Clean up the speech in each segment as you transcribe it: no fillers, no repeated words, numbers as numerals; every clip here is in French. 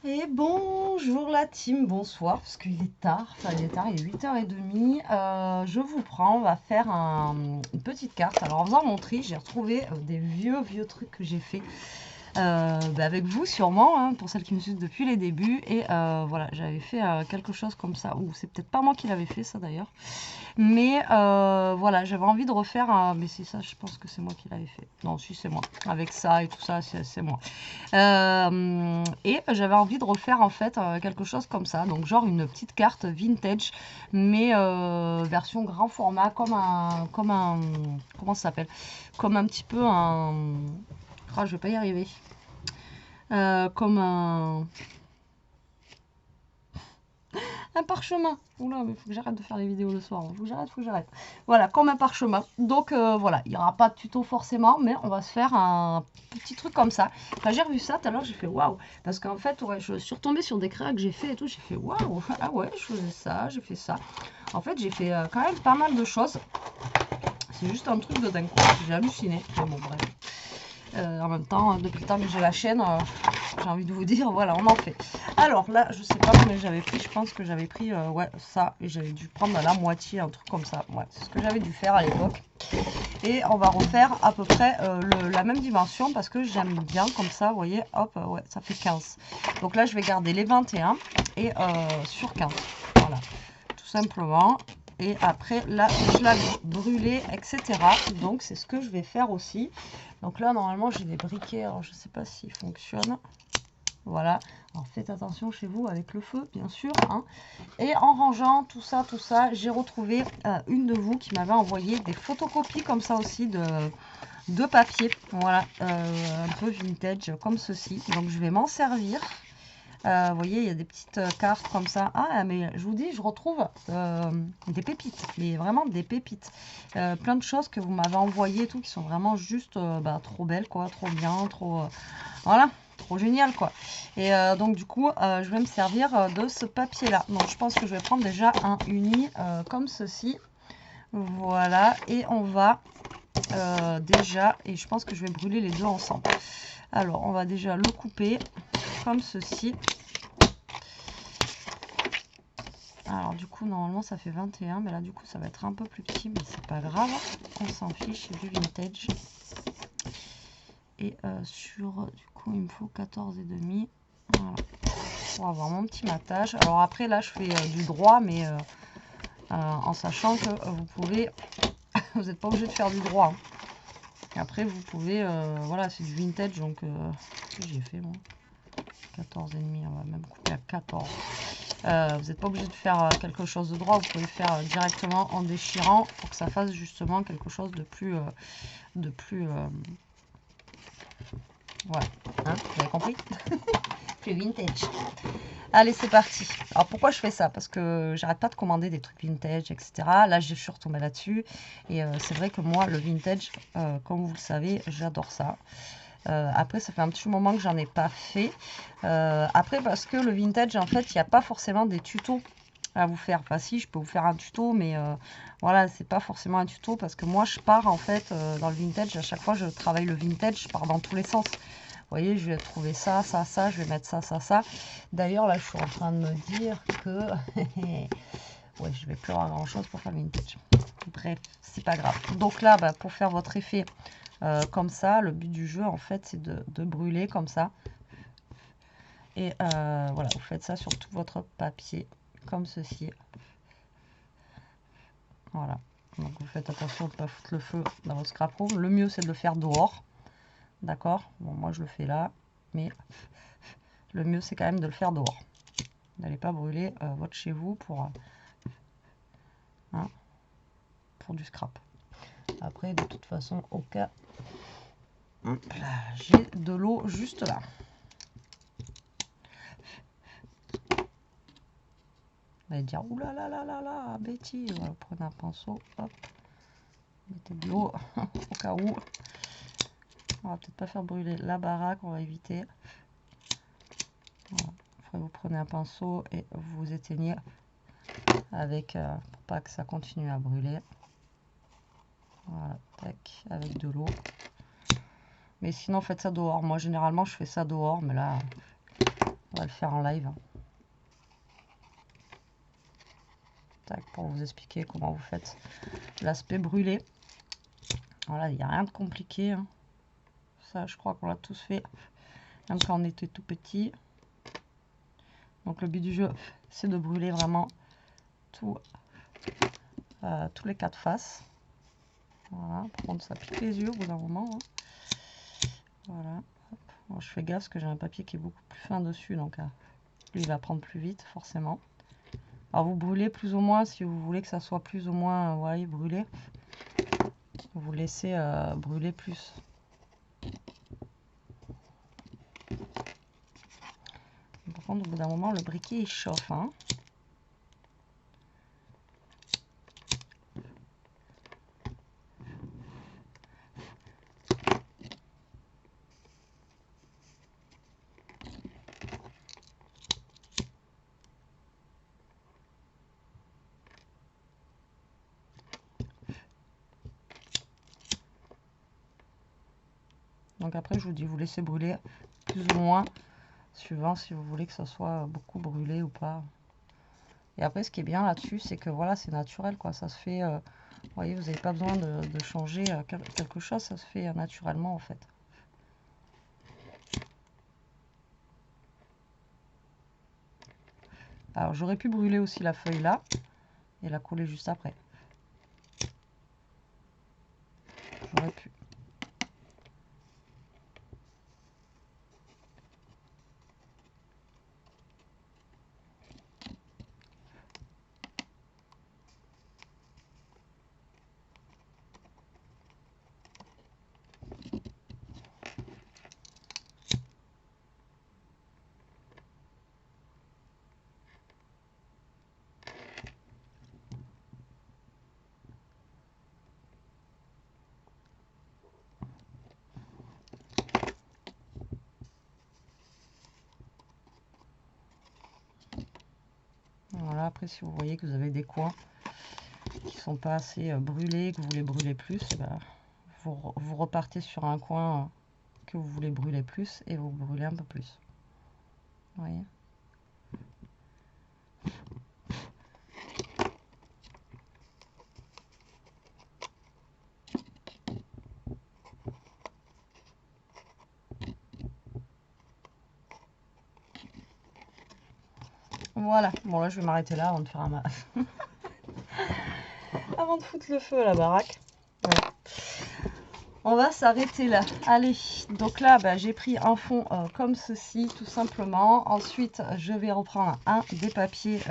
Et bonjour la team, bonsoir, parce qu'il est tard, enfin il est tard, il est 8h30. Je vous prends, on va faire une petite carte. Alors en faisant mon tri, j'ai retrouvé des vieux trucs que j'ai fait avec vous sûrement, hein, pour celles qui me suivent depuis les débuts. Et voilà, j'avais fait quelque chose comme ça, ou c'est peut-être pas moi qui l'avais fait ça d'ailleurs. Mais voilà, j'avais envie de refaire mais c'est ça, je pense que c'est moi qui l'avais fait. Non, si c'est moi. Avec ça et tout ça, c'est moi. Et j'avais envie de refaire en fait quelque chose comme ça. Donc genre une petite carte vintage, mais version grand format, comme un, comment ça s'appelle? Comme un petit peu un... Ah, je vais pas y arriver. Comme un parchemin. Oula, mais faut que j'arrête de faire les vidéos le soir. Faut que j'arrête. Voilà, comme un parchemin. Donc voilà, il n'y aura pas de tuto forcément, mais on va se faire un petit truc comme ça. Quand j'ai revu ça tout à l'heure, j'ai fait waouh. Parce qu'en fait, ouais, je suis retombée sur des créas que j'ai fait et tout. J'ai fait waouh. Ah ouais, je faisais ça, j'ai fait ça. En fait, j'ai fait quand même pas mal de choses. C'est juste un truc de dingue. J'ai halluciné. Mais bon, bref. En même temps, depuis le temps que j'ai la chaîne, j'ai envie de vous dire, voilà, on en fait. Alors là, je sais pas combien j'avais pris, je pense que j'avais pris, ouais, ça, et j'avais dû prendre la moitié, un truc comme ça. Ouais, c'est ce que j'avais dû faire à l'époque. Et on va refaire à peu près la même dimension, parce que j'aime bien comme ça, vous voyez, hop, ouais, ça fait 15. Donc là, je vais garder les 21 et sur 15, voilà, tout simplement. Et après, là, je l'avais brûlé, etc. Donc, c'est ce que je vais faire aussi. Donc là, normalement, j'ai des briquets. Alors, je ne sais pas s'ils fonctionnent. Voilà. Alors, faites attention chez vous avec le feu, bien sûr. Hein. Et en rangeant tout ça, j'ai retrouvé une de vous qui m'avait envoyé des photocopies comme ça aussi de papier. Voilà. Un peu vintage comme ceci. Donc, je vais m'en servir. Vous voyez, il y a des petites cartes comme ça. Ah, mais je vous dis, je retrouve des pépites, mais vraiment des pépites. Plein de choses que vous m'avez envoyées, tout, qui sont vraiment juste trop belles, quoi, trop bien, trop... voilà, trop génial, quoi. Et donc, du coup, je vais me servir de ce papier-là. Donc, je pense que je vais prendre déjà un uni comme ceci. Voilà, et on va déjà, et je pense que je vais brûler les deux ensemble. Alors, on va déjà le couper comme ceci. Alors du coup normalement ça fait 21, mais là du coup ça va être un peu plus petit, mais c'est pas grave, on s'en fiche, c'est du vintage. Et du coup il me faut 14 et demi, voilà, pour avoir mon petit matage. Alors après là je fais du droit, mais en sachant que vous pouvez, vous n'êtes pas obligé de faire du droit. Hein. Après vous pouvez, voilà, c'est du vintage, donc j'ai fait moi 14 et demi, on va même couper à 14. Vous n'êtes pas obligé de faire quelque chose de droit, vous pouvez faire directement en déchirant pour que ça fasse justement quelque chose de plus voilà, hein, vous avez compris. Plus vintage. Allez, c'est parti. Alors pourquoi je fais ça? Parce que j'arrête pas de commander des trucs vintage, etc. Là, je suis retombée là-dessus. Et c'est vrai que moi, le vintage, comme vous le savez, j'adore ça. Après, ça fait un petit moment que j'en ai pas fait. Après, parce que le vintage, en fait, il n'y a pas forcément des tutos à vous faire. Enfin, si, je peux vous faire un tuto, mais voilà, c'est pas forcément un tuto parce que moi, je pars en fait dans le vintage. À chaque fois, je travaille le vintage, je pars dans tous les sens. Vous voyez, je vais trouver ça, ça, ça, je vais mettre ça, ça, ça. D'ailleurs, là, je suis en train de me dire que ouais, je vais plus avoir grand chose pour faire le vintage. Bref, c'est pas grave. Donc là, pour faire votre effet comme ça, le but du jeu, en fait, c'est de brûler comme ça. Et voilà, vous faites ça sur tout votre papier, comme ceci. Voilà. Donc vous faites attention de ne pas foutre le feu dans votre scrap room. Le mieux, c'est de le faire dehors. D'accord? Bon, moi, je le fais là. Mais le mieux, c'est quand même de le faire dehors. N'allez pas brûler votre chez vous pour du scrap. Après, de toute façon, au cas... j'ai de l'eau juste là. Vous allez dire, oulala, Betty, voilà, prenez un pinceau, hop, mettez de l'eau au cas où. On va peut-être pas faire brûler la baraque, on va éviter. Voilà. Après, vous prenez un pinceau et vous éteignez avec, pour pas que ça continue à brûler. Voilà, tac, avec de l'eau. Mais sinon, faites ça dehors. Moi, généralement, je fais ça dehors, mais là, On va le faire en live. Tac, pour vous expliquer comment vous faites l'aspect brûlé. Voilà, il n'y a rien de compliqué. Hein. Ça, je crois qu'on l'a tous fait, même quand on était tout petit. Donc le but du jeu, c'est de brûler vraiment tous les 4 faces. Voilà, par contre ça pique les yeux au bout d'un moment. Hein. Voilà. Bon, je fais gaffe parce que j'ai un papier qui est beaucoup plus fin dessus, donc lui il va prendre plus vite forcément. Alors vous brûlez plus ou moins, si vous voulez que ça soit plus ou moins, vous voyez, brûlé. Vous laissez brûler plus. Par contre, au bout d'un moment, le briquet il chauffe. Hein. Donc après, je vous dis, vous laissez brûler plus ou moins, suivant si vous voulez que ça soit beaucoup brûlé ou pas. Et après, ce qui est bien là-dessus, c'est que voilà, c'est naturel, quoi. Ça se fait, vous voyez, vous n'avez pas besoin de changer quelque chose, ça se fait naturellement, en fait. Alors, j'aurais pu brûler aussi la feuille là, et la coller juste après. J'aurais pu. Voilà, après, si vous voyez que vous avez des coins qui sont pas assez brûlés, que vous voulez brûler plus, et ben, vous repartez sur un coin que vous voulez brûler plus et vous brûlez un peu plus. Vous voyez ? Voilà, bon là je vais m'arrêter là avant de faire un avant de foutre le feu à la baraque. Voilà. On va s'arrêter là. Allez, donc là j'ai pris un fond comme ceci tout simplement. Ensuite je vais reprendre un des papiers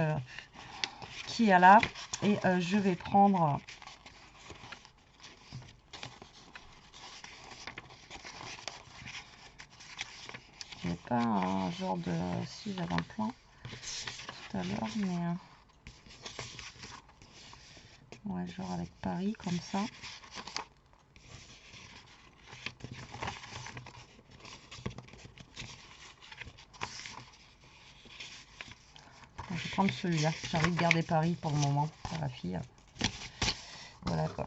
qui est là et je vais prendre j'ai pas un genre de si j'avais un plan tout à l'heure mais ouais, genre avec Paris comme ça. Je vais prendre celui-là. J'ai envie de garder Paris pour le moment, pour la fille. Voilà quoi.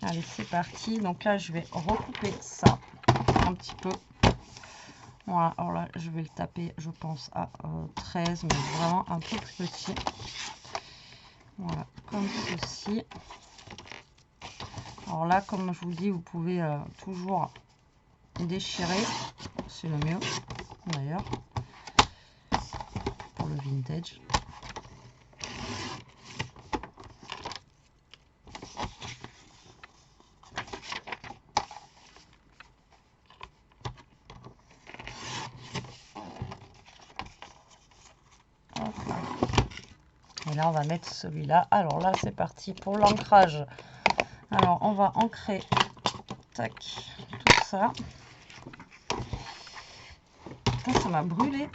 Allez, c'est parti. Donc là, je vais recouper ça un petit peu. Voilà, alors là, je vais le taper, je pense, à 13, mais vraiment un peu plus petit. Voilà, comme ceci. Alors là, comme je vous dis, vous pouvez toujours déchirer. C'est le mieux, d'ailleurs, pour le vintage. Et là, on va mettre celui-là. Alors là, c'est parti pour l'ancrage. Alors, on va ancrer, tac, tout ça. Putain, ça m'a brûlé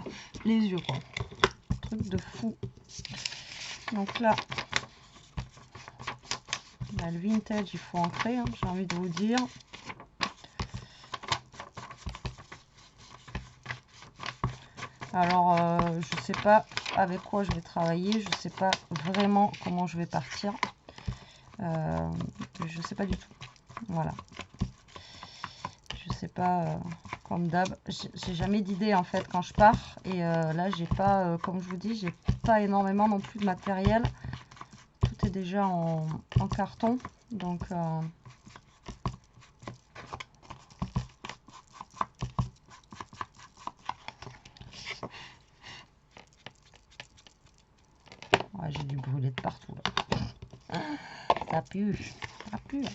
les yeux, quoi. Truc de fou. Donc là, le vintage, il faut ancrer, hein, j'ai envie de vous dire. Alors, je sais pas avec quoi je vais travailler, je sais pas vraiment comment je vais partir. Je sais pas du tout. Voilà. Je sais pas Comme d'hab, j'ai jamais d'idée en fait quand je pars. Et là, j'ai pas, comme je vous dis, j'ai pas énormément non plus de matériel. Tout est déjà en carton. Donc, ouais, j'ai dû brûler de partout là. Ça pue, ça pue.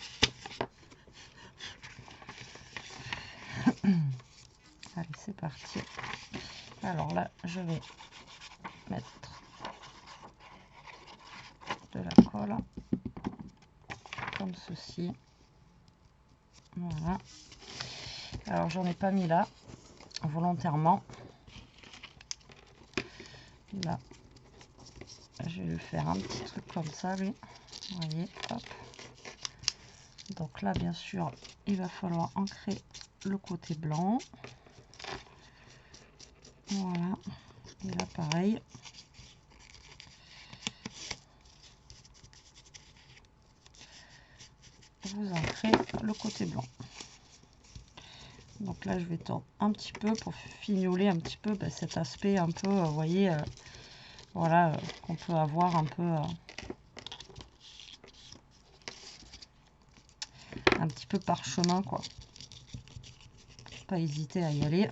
Allez, c'est parti. Alors là, je vais mettre de la colle comme ceci. Voilà. Alors, j'en ai pas mis là, volontairement. Là, je vais lui faire un petit truc comme ça, lui. Vous voyez, hop. Donc là, bien sûr, il va falloir ancrer le côté blanc. Voilà. Et là, pareil. Vous ancrez le côté blanc. Donc là, je vais tendre un petit peu pour fignoler un petit peu cet aspect un peu, vous voyez, voilà, qu'on peut avoir un peu, un petit peu parchemin, quoi. Pas hésiter à y aller.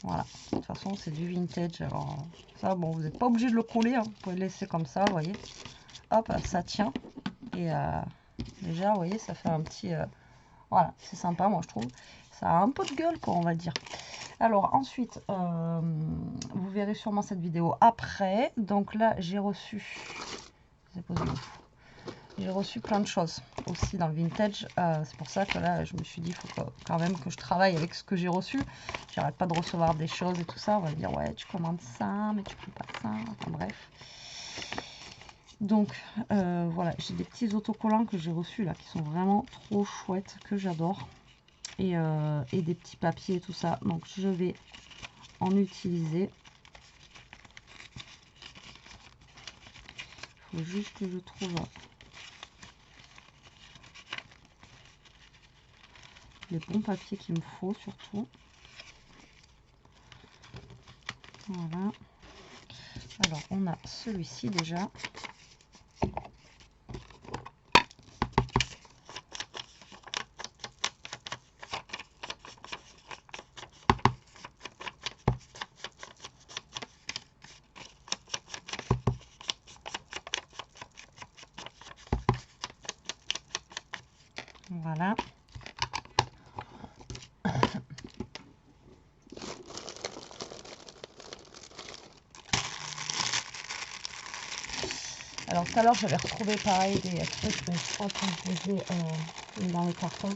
Voilà, de toute façon, c'est du vintage. Alors, ça, bon, vous n'êtes pas obligé de le coller, hein. Vous pouvez le laisser comme ça, vous voyez. Hop, ça tient. Et déjà, vous voyez, ça fait un petit... voilà, c'est sympa, moi, je trouve. Ça a un peu de gueule, quoi, on va dire. Alors, ensuite, vous verrez sûrement cette vidéo après. Donc là, j'ai reçu... J'ai reçu plein de choses aussi dans le vintage. C'est pour ça que là, je me suis dit, il faut quand même que je travaille avec ce que j'ai reçu. J'arrête pas de recevoir des choses et tout ça. On va dire, ouais, tu commandes ça, mais tu peux pas ça. Enfin bref. Donc, voilà, j'ai des petits autocollants que j'ai reçus là, qui sont vraiment trop chouettes, que j'adore. Et des petits papiers et tout ça. Donc, je vais en utiliser. Il faut juste que je trouve... les bons papiers qu'il me faut surtout. Voilà. Alors on a celui-ci déjà. Voilà. Alors tout à l'heure j'avais retrouvé pareil des trucs, mais je crois que je les ai dans les cartons.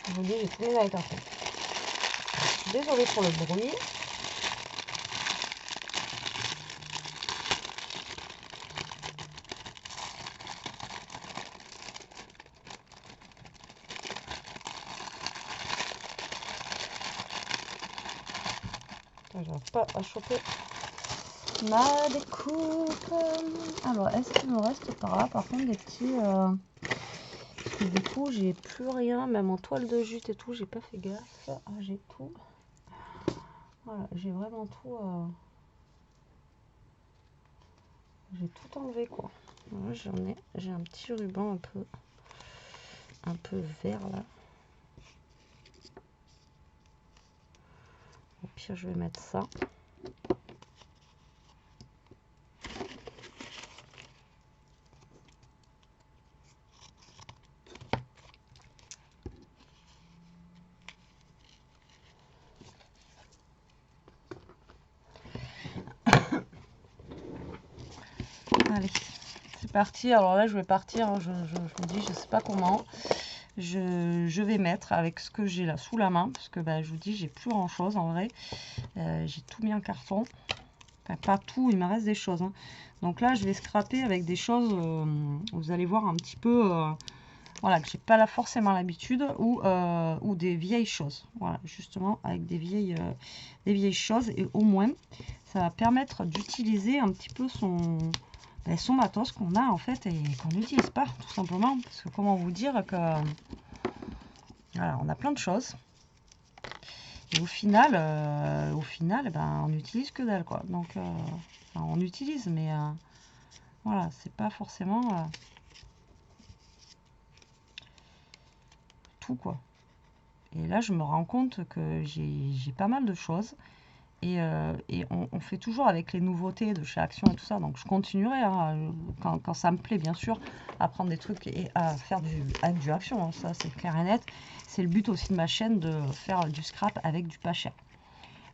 Je vous dis, j'ai trouvé dans les cartons. Je suis désolée pour le bruit. J'arrive pas à choper ma découpe. Alors, est-ce qu'il me reste par là, par contre, des petits... Parce que du coup, j'ai plus rien, même en toile de jute et tout, j'ai pas fait gaffe. Ah, j'ai tout. Voilà, j'ai vraiment tout... J'ai tout enlevé, quoi. Voilà, j'ai un petit ruban un peu vert, là. Au pire, je vais mettre ça. Allez, c'est parti. Alors là, je vais partir. Hein, je vous dis, je sais pas comment. Je vais mettre avec ce que j'ai là sous la main. Parce que bah, je vous dis, j'ai plus grand chose en vrai. J'ai tout mis en carton. Enfin, pas tout, il me reste des choses. Hein. Donc là, je vais scraper avec des choses, vous allez voir un petit peu, voilà, que j'ai pas là forcément l'habitude, ou des vieilles choses. Voilà, justement, avec des vieilles choses. Et au moins, ça va permettre d'utiliser un petit peu son matos qu'on a en fait et qu'on n'utilise pas, tout simplement. Parce que comment vous dire que Voilà, on a plein de choses. Et au final, ben, on n'utilise que dalle, quoi. Donc, enfin, on utilise, mais voilà, c'est pas forcément tout, quoi. Et là, je me rends compte que j'ai pas mal de choses. Et on fait toujours avec les nouveautés de chez Action et tout ça. Donc, je continuerai, hein, quand ça me plaît, bien sûr, à prendre des trucs et à faire avec du Action. Hein, ça, c'est clair et net. C'est le but aussi de ma chaîne, de faire du scrap avec du pas cher.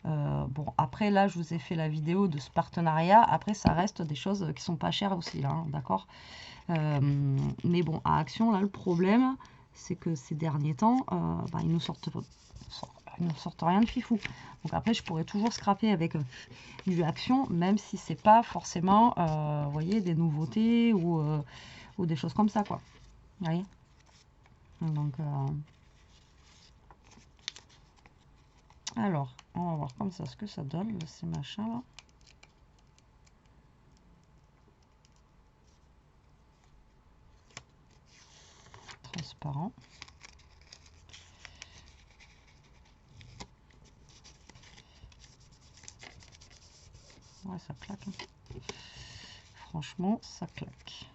Bon, après, là, je vous ai fait la vidéo de ce partenariat. Après, ça reste des choses qui sont pas chères aussi, là, hein, d'accord. Mais bon, à Action, là, le problème, c'est que ces derniers temps, bah, ils nous sortent rien de fifou. Donc après, je pourrais toujours scraper avec du Action, même si c'est pas forcément, vous voyez, des nouveautés ou des choses comme ça, quoi. Vous voyez. Donc, alors, on va voir comme ça ce que ça donne, ces machins là. Transparent. Ouais, ça claque. Hein. Franchement, ça claque.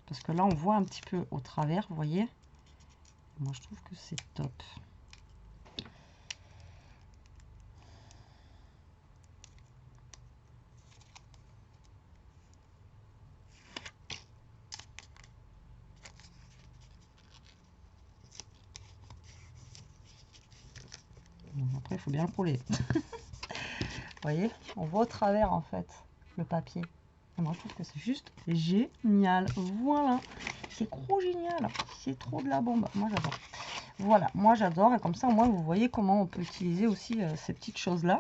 Parce que là, on voit un petit peu au travers, vous voyez. Moi, je trouve que c'est top. Bon, après, il faut bien le rouler. Vous voyez, on voit au travers, en fait, le papier. Et moi, je trouve que c'est juste génial. Voilà. C'est trop génial. C'est trop de la bombe. Moi, j'adore. Voilà, moi j'adore, et comme ça au moins vous voyez comment on peut utiliser aussi ces petites choses là,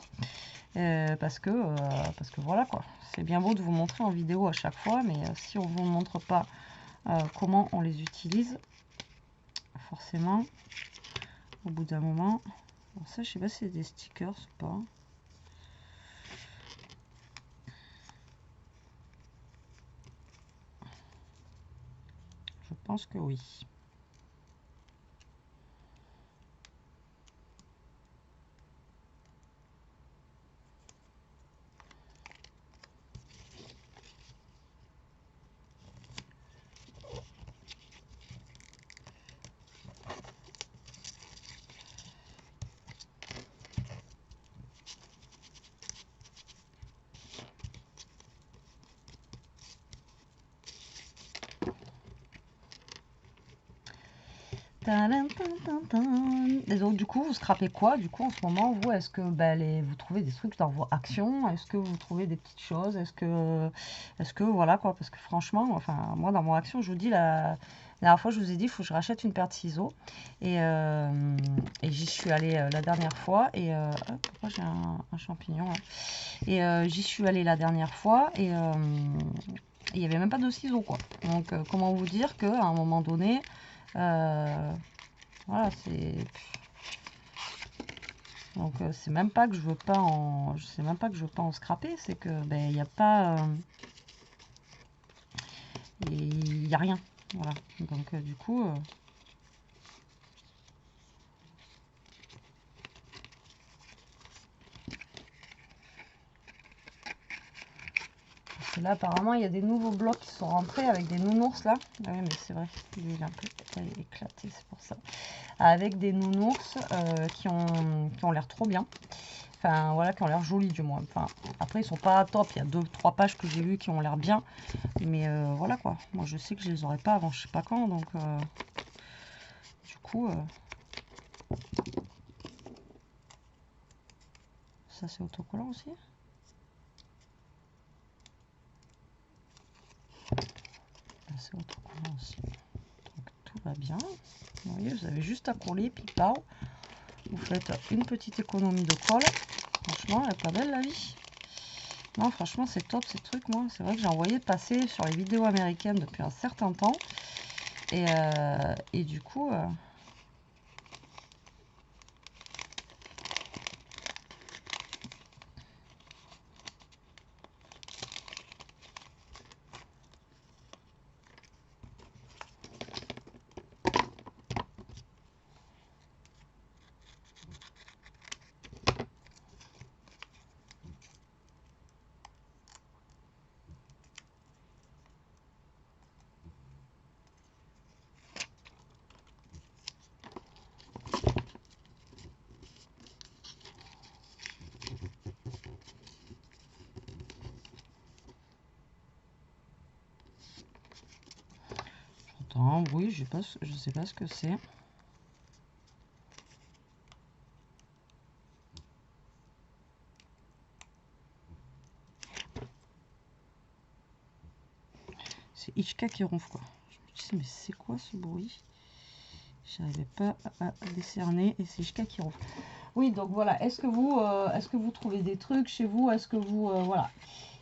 parce que voilà quoi, c'est bien beau de vous montrer en vidéo à chaque fois, mais si on vous montre pas comment on les utilise, forcément au bout d'un moment, alors ça je sais pas si c'est des stickers ou pas. Je pense que oui. Et donc du coup vous scrapez quoi du coup en ce moment vous? Est-ce que vous trouvez des trucs dans vos actions? Est-ce que vous trouvez des petites choses? Est-ce que voilà quoi? Parce que franchement, enfin moi dans mon action, je vous dis, la dernière fois je vous ai dit il faut que je rachète une paire de ciseaux, et j'y suis allée la dernière fois, et pourquoi j'ai un champignon là? Et j'y suis allée la dernière fois, et il n'y avait même pas de ciseaux quoi. Donc comment vous dire qu'à un moment donné, voilà, c'est donc c'est même pas que je veux pas en, je sais même pas que je veux pas en scraper, c'est que il n'y a pas, il y a rien, voilà. Donc du coup, parce que là apparemment il y a des nouveaux blocs qui sont rentrés avec des nounours là. Ah oui, mais c'est vrai, il est un peu éclaté, c'est pour ça. Avec des nounours qui ont l'air trop bien. Enfin voilà, qui ont l'air jolis du moins. Enfin après ils sont pas top, il y a 2-3 pages que j'ai vues qui ont l'air bien, mais voilà quoi. Moi je sais que je les aurais pas avant je sais pas quand, donc du coup ça c'est autocollant aussi. Là c'est autocollant aussi. Donc tout va bien. Vous voyez, vous avez juste à coller, puis pao, vous faites une petite économie de colle. Franchement, elle est pas belle la vie. Non, franchement, c'est top ces trucs. Moi, c'est vrai que j'ai envoyé passer sur les vidéos américaines depuis un certain temps. Et du coup, un bruit, je sais pas ce que c'est. C'est Ichka qui ronfle quoi. Je me disais mais c'est quoi ce bruit? J'arrivais pas à décerner et c'est Ichka qui ronfle. Oui, donc voilà, est-ce que vous trouvez des trucs chez vous? Est-ce que vous voilà.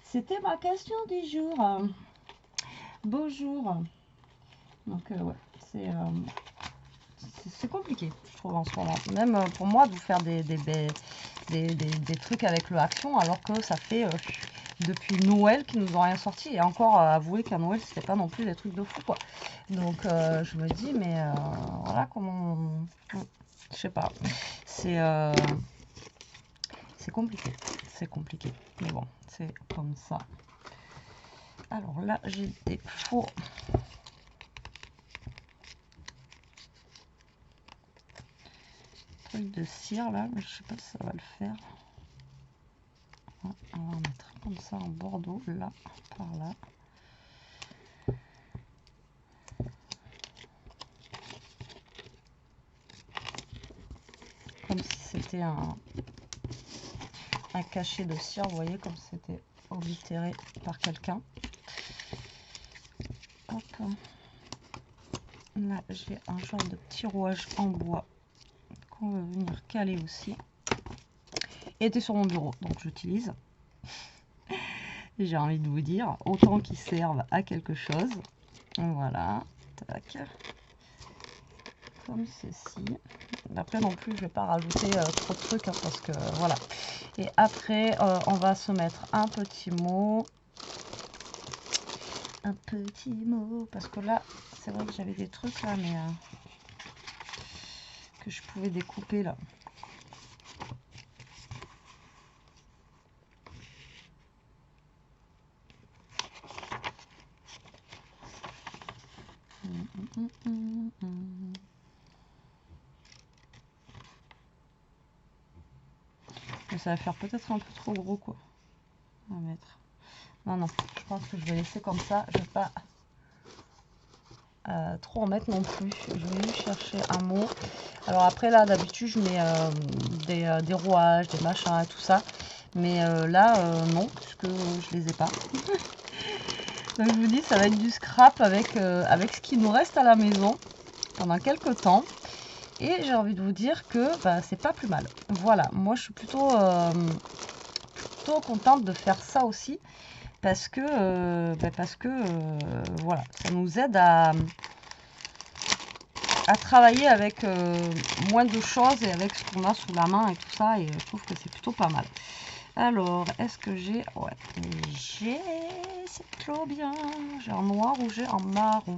C'était ma question du jour. Bonjour. Donc ouais, c'est compliqué, je trouve en ce moment. Même pour moi de vous faire des trucs avec le Action alors que ça fait depuis Noël qu'ils nous ont rien sorti. Et encore avouer qu'à Noël c'était pas non plus des trucs de fou quoi. Donc je me dis mais voilà comment je sais pas. C'est compliqué. C'est compliqué. Mais bon, c'est comme ça. Alors là j'ai des faux trucs de cire là, mais je sais pas si ça va le faire. On va en mettre comme ça en bordeaux, là, par là. Comme si c'était un cachet de cire, vous voyez, comme si c'était oblitéré par quelqu'un. Hop. Là, j'ai un genre de petit rouage en bois qu'on va venir caler aussi. Il était sur mon bureau, donc j'utilise. J'ai envie de vous dire, autant qu'ils servent à quelque chose. Voilà, tac. Comme ceci. Après non plus, je vais pas rajouter trop de trucs hein, parce que voilà. Et après, on va se mettre un petit mot. Un petit mot. Parce que là, c'est vrai que j'avais des trucs là, mais que je pouvais découper là. Mais ça va faire peut-être un peu trop gros quoi. On va mettre. Non, non, je pense que je vais laisser comme ça. Je vais pas trop en mettre non plus. Je vais juste chercher un mot. Alors après là, d'habitude, je mets des rouages, des machins et tout ça. Mais là, non, puisque je les ai pas. Donc je vous dis, ça va être du scrap avec, avec ce qui nous reste à la maison pendant quelques temps. Et j'ai envie de vous dire que bah, c'est pas plus mal. Voilà, moi je suis plutôt contente de faire ça aussi. Parce que, voilà, ça nous aide à travailler avec moins de choses et avec ce qu'on a sous la main et tout ça. Et je trouve que c'est plutôt pas mal. Alors, est-ce que j'ai... Ouais, j'ai... C'est trop bien. J'ai en noir ou j'ai en marron.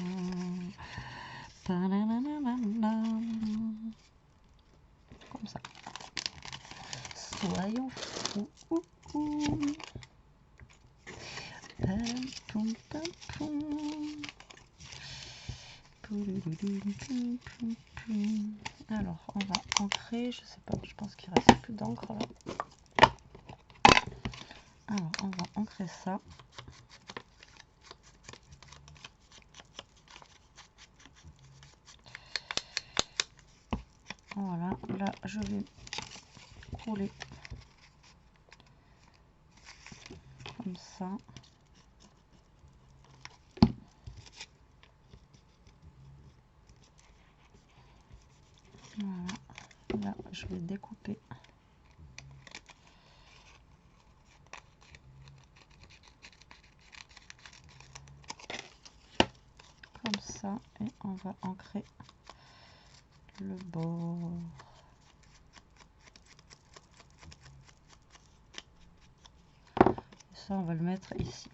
Comme ça. Soyons fous. Alors, on va ancrer. Je sais pas, je pense qu'il reste plus d'encre là. Alors, on va ancrer ça. Voilà, là je vais coller comme ça. Voilà, là je vais découper. Comme ça, et on va ancrer le bord. Ça, on va le mettre ici.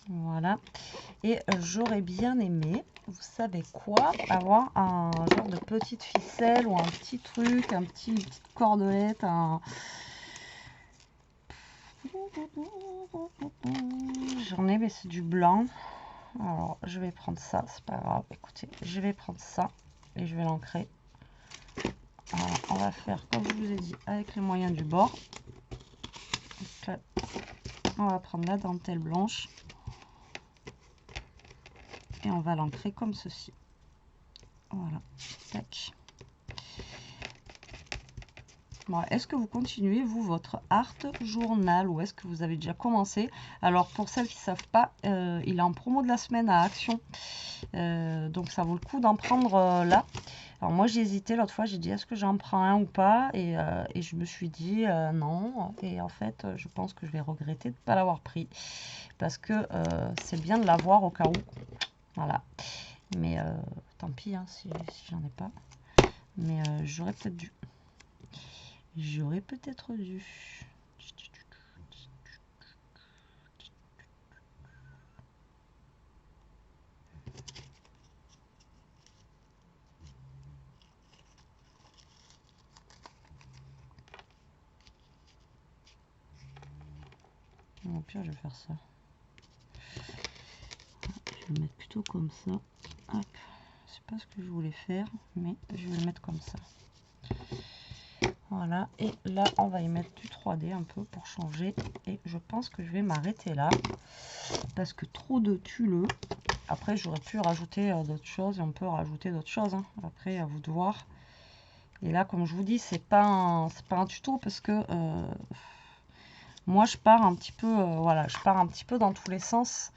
Voilà. Et j'aurais bien aimé, vous savez quoi, avoir un genre de petite ficelle ou un petit truc, une petite cordelette, J'en ai, mais c'est du blanc. Alors, je vais prendre ça, c'est pas grave. Écoutez, je vais prendre ça et je vais l'ancrer. Alors, on va faire, comme je vous ai dit, avec les moyens du bord. On va prendre la dentelle blanche et on va l'ancrer comme ceci. Voilà, tac. Bon, est-ce que vous continuez, vous, votre art journal ou est-ce que vous avez déjà commencé? Alors, pour celles qui ne savent pas, il est en promo de la semaine à Action. Donc, ça vaut le coup d'en prendre là. Alors, moi, j'ai hésité l'autre fois. J'ai dit, est-ce que j'en prends un ou pas? Et je me suis dit, non. Et en fait, je pense que je vais regretter de ne pas l'avoir pris. Parce que c'est bien de l'avoir au cas où. Voilà. Mais tant pis hein, si j'en ai pas. Mais j'aurais peut-être dû. J'aurais peut-être dû. Au pire, je vais faire ça. Je vais le mettre plutôt comme ça. Hop. C'est pas ce que je voulais faire, mais je vais le mettre comme ça. Voilà, et là on va y mettre du 3D un peu pour changer. Et je pense que je vais m'arrêter là. Parce que trop de tulle. Après j'aurais pu rajouter d'autres choses. Et on peut rajouter d'autres choses. Hein. Après à vous de voir. Et là comme je vous dis, c'est pas un tuto. Parce que moi je pars un petit peu. Voilà, je pars un petit peu dans tous les sens.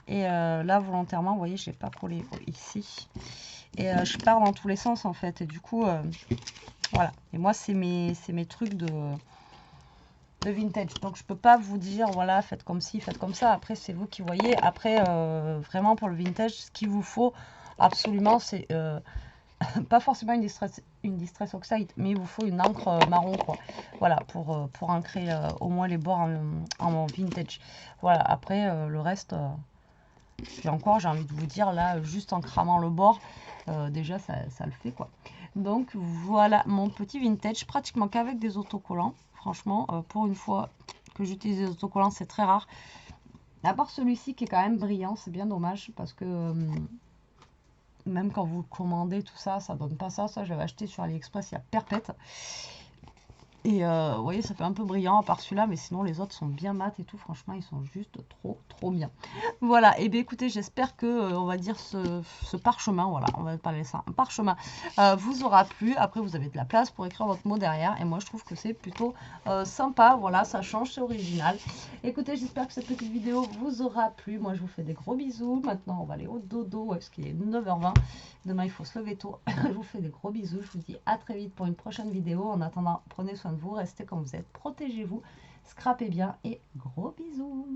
Et là volontairement, vous voyez, je l'ai pas collé ici. Et je pars dans tous les sens en fait. Et du coup... voilà, et moi c'est mes trucs de vintage, donc je peux pas vous dire voilà faites comme ci, faites comme ça, après c'est vous qui voyez. Après vraiment pour le vintage, ce qu'il vous faut absolument c'est pas forcément une distress oxide, mais il vous faut une encre marron quoi, voilà pour ancrer au moins les bords en vintage. Voilà, après le reste et encore j'ai envie de vous dire là juste en cramant le bord déjà ça le fait quoi. Donc voilà mon petit vintage, pratiquement qu'avec des autocollants. Franchement, pour une fois que j'utilise des autocollants, c'est très rare. À part celui-ci qui est quand même brillant, c'est bien dommage parce que même quand vous le commandez, tout ça, ça donne pas ça. Ça, je l'avais acheté sur AliExpress il y a perpète. Et vous voyez, ça fait un peu brillant à part celui-là, mais sinon les autres sont bien mat et tout. Franchement, ils sont juste trop bien. Voilà, et bien écoutez, j'espère que, on va dire, ce parchemin, voilà, on va pas laisser ça, un parchemin, vous aura plu. Après, vous avez de la place pour écrire votre mot derrière. Et moi, je trouve que c'est plutôt sympa. Voilà, ça change, c'est original. Écoutez, j'espère que cette petite vidéo vous aura plu. Moi, je vous fais des gros bisous. Maintenant, on va aller au dodo, parce qu'il est 9h20. Demain, il faut se lever tôt. Je vous fais des gros bisous. Je vous dis à très vite pour une prochaine vidéo. En attendant, prenez soin de vous, restez comme vous êtes, protégez-vous, scrapez bien et gros bisous.